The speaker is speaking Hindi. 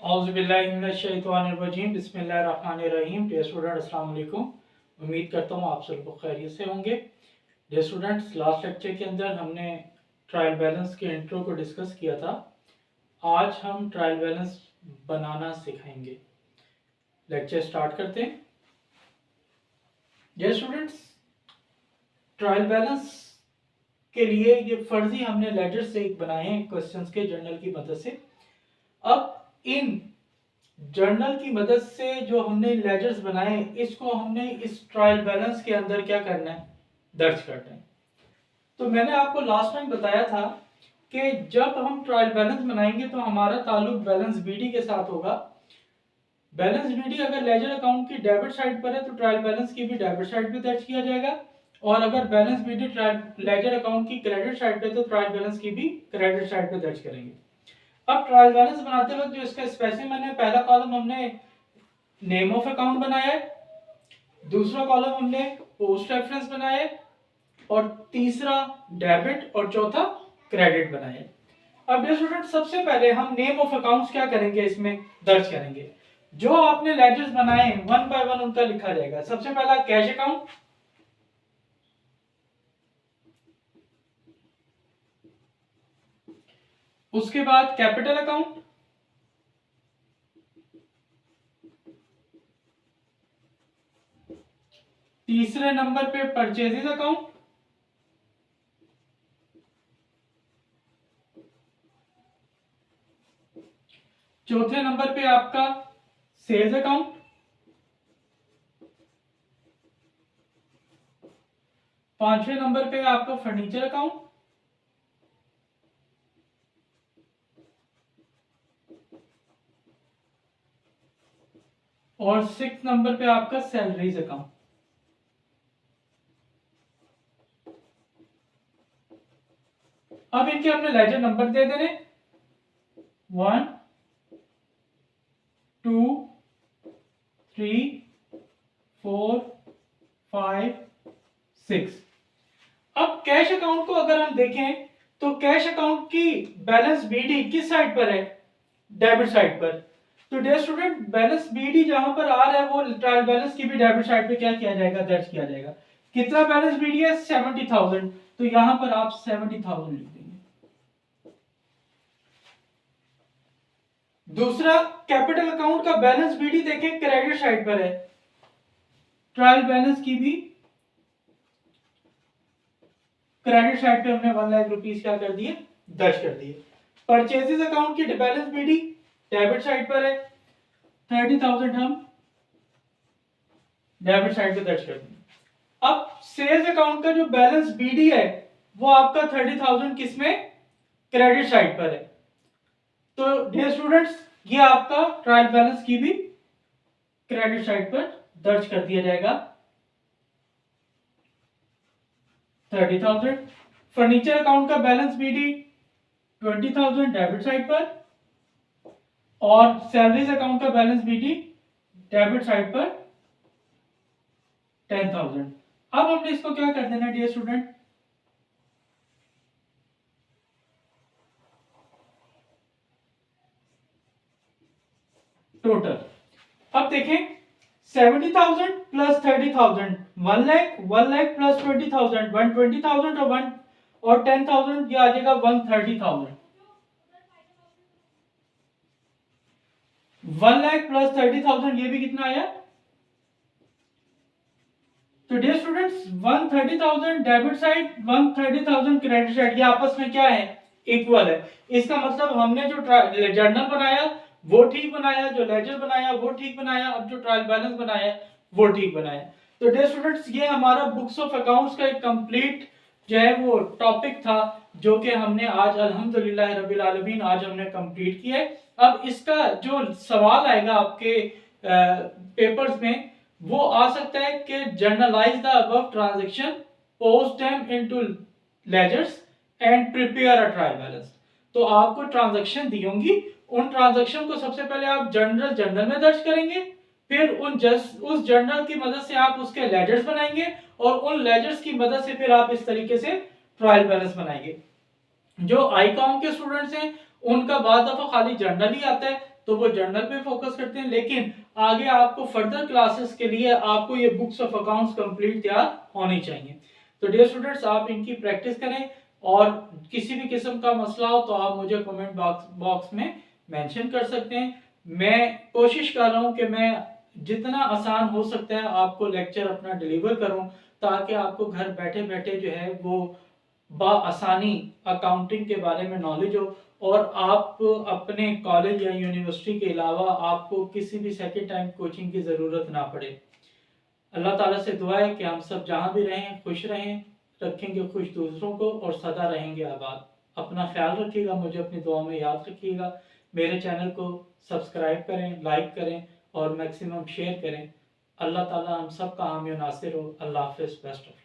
औज़ुबिल्लाहिमिनश्शैतानिर्रजीम बिस्मिल्लाहिर्रहमानिर्रहीम। डियर स्टूडेंट अस्सलाम वालेकुम। उम्मीद करता हूँ आप सब लोग खैरियत से होंगे। डियर स्टूडेंट्स, लास्ट लेक्चर के अंदर हमने ट्रायल बैलेंस के इंट्रो को डिस्कस किया था। आज हम ट्रायल बैलेंस बनाना सिखाएंगे। लेक्चर स्टार्ट करते हैं। डियर स्टूडेंट्स, ट्रायल बैलेंस के लिए ये फर्जी हमने लेजर से एक बनाए हैं क्वेश्चंस के जर्नल की मदद से। अब इन जर्नल की मदद से जो हमने लेजर्स बनाए इसको हमने इस ट्रायल बैलेंस के अंदर क्या करना है, दर्ज करना है। तो मैंने आपको लास्ट टाइम बताया था कि जब हम ट्रायल बैलेंस बनाएंगे तो हमारा ताल्लुक बैलेंस बीडी के साथ होगा। बैलेंस बीडी अगर लेजर अकाउंट की डेबिट साइड पर है तो ट्रायल बैलेंस की भी डेबिट साइड पे दर्ज किया जाएगा, और अगर बैलेंस बीडी लेजर अकाउंट की क्रेडिट साइड पे तो ट्रायल बैलेंस की भी क्रेडिट साइड पे दर्ज करेंगे। अब ट्रायल बैलेंस बनाते वक्त जो इसका स्पेसिफिक है, पहला कॉलम हमने नेम ऑफ अकाउंट बनाया है, दूसरा कॉलम हमने पोस्ट रेफरेंस बनाया है, और तीसरा डेबिट और चौथा क्रेडिट बनाया है। अब डियर स्टूडेंट, सबसे पहले हम नेम ऑफ अकाउंट्स क्या करेंगे, इसमें दर्ज करेंगे। जो आपने लेजर्स बनाए हैं वन बाय वन उनका लिखा जाएगा। सबसे पहला कैश अकाउंट, उसके बाद कैपिटल अकाउंट, तीसरे नंबर पे परचेजेस अकाउंट, चौथे नंबर पे आपका सेल्स अकाउंट, पांचवें नंबर पे आपका फर्नीचर अकाउंट, और सिक्स नंबर पे आपका सैलरीज अकाउंट। अब इनके अपने लेजर नंबर दे देने 1 2 3 4 5 6। अब कैश अकाउंट को अगर हम देखें तो कैश अकाउंट की बैलेंस बीडी किस साइड पर है, डेबिट साइड पर। तो डियर स्टूडेंट, बैलेंस बीडी जहां पर आ रहा है वो ट्रायल बैलेंस की भी डेबिट साइड पे क्या किया जाएगा, दर्ज किया जाएगा। कितना बैलेंस बीडी है, 70,000, तो यहां पर आप 70,000 लिख देंगे। दूसरा कैपिटल अकाउंट का बैलेंस बीडी देखें क्रेडिट साइड पर है, ट्रायल बैलेंस की भी क्रेडिट साइड पे हमने 1 लाख रुपीस क्या कर दिए, दर्ज कर दिए। परचेजेस अकाउंट की बैलेंस बीडी डेबिट साइड पर है, 30,000 हम डेबिट साइड पे दर्ज कर देंगे। अब सेल्स अकाउंट का जो बैलेंस बीडी है वो आपका 30,000 किसमें, क्रेडिट साइड पर है। तो डियर स्टूडेंट्स, ये आपका ट्रायल बैलेंस की भी क्रेडिट साइड पर दर्ज कर दिया जाएगा 30,000। फर्नीचर अकाउंट का बैलेंस बीडी 20,000 डेबिट साइड पर, और सैलरीज अकाउंट का बैलेंस बीडी डेबिट साइड पर 10,000। अब हमने इसको क्या कर देना डियर स्टूडेंट, टोटल। अब देखें 70,000 प्लस 30,000 1 लाख, 1 लाख प्लस 20,000 120,000, और 10,000 ये आ जाएगा 130,000। 1 लाख प्लस 30,000 ये भी कितना आया। तो dear students, 130,000 debit side, 130,000 credit side, ये आपस में क्या है, इक्वल है। इसका मतलब हमने जो जर्नल बनाया वो ठीक बनाया, जो लेजर बनाया वो ठीक बनाया, अब जो ट्रायल बैलेंस बनाया वो ठीक बनाया। तो डियर स्टूडेंट्स, ये हमारा बुक्स ऑफ अकाउंट्स का एक कंप्लीट जो है वो टॉपिक था, जो कि हमने आज अल्हम्दुलिल्लाह रब्बिल आलमीन आज हमने कंप्लीट किया है। अब इसका जो सवाल आएगा आपके पेपर्स में वो आ सकता है कि journalize the above transaction, post them into ledgers and prepare a trial balance. तो आपको ट्रांजैक्शन दी होंगी, उन ट्रांजैक्शन को सबसे पहले आप जर्नल में दर्ज करेंगे, फिर उस जर्नल की मदद से आप उसके लेजर्स बनाएंगे, और उन लेजर्स की मदद से फिर आप इस तरीके से ट्रायल बैलेंस बनाएंगे। जो आईकॉम के स्टूडेंट्स हैं उनका बाद दफा खाली जर्नल ही आता है, तो वो जर्नल पे फोकस करते हैं, लेकिन आगे आपको फर्दर क्लासेस के लिए आपको ये बुक्स ऑफ अकाउंट्स कंप्लीट तैयार होनी चाहिए। तो डियर स्टूडेंट्स, आप इनकी प्रैक्टिस करें और किसी भी किस्म का मसला हो तो आप मुझे कमेंट बॉक्स में मेंशन कर सकते हैं। मैं कोशिश कर रहा हूं कि मैं जितना आसान हो सकता है आपको लेक्चर अपना डिलीवर करूं, ताकि आपको घर बैठे बैठे जो है वो आसानी अकाउंटिंग के बारे में नॉलेज हो और आप अपने कॉलेज या यूनिवर्सिटी के अलावा आपको किसी भी सेकंड टाइम कोचिंग की ज़रूरत ना पड़े। अल्लाह ताला से दुआ है कि हम सब जहाँ भी रहें खुश रहें, रखेंगे खुश दूसरों को और सदा रहेंगे आबाद। अपना ख्याल रखिएगा, मुझे अपनी दुआ में याद रखिएगा। मेरे चैनल को सब्सक्राइब करें, लाइक करें और मैक्सिमम शेयर करें। अल्लाह ताला हम सब का हामी नासिर हो। अल्लाह हाफ़िज़, बेस्ट ऑफ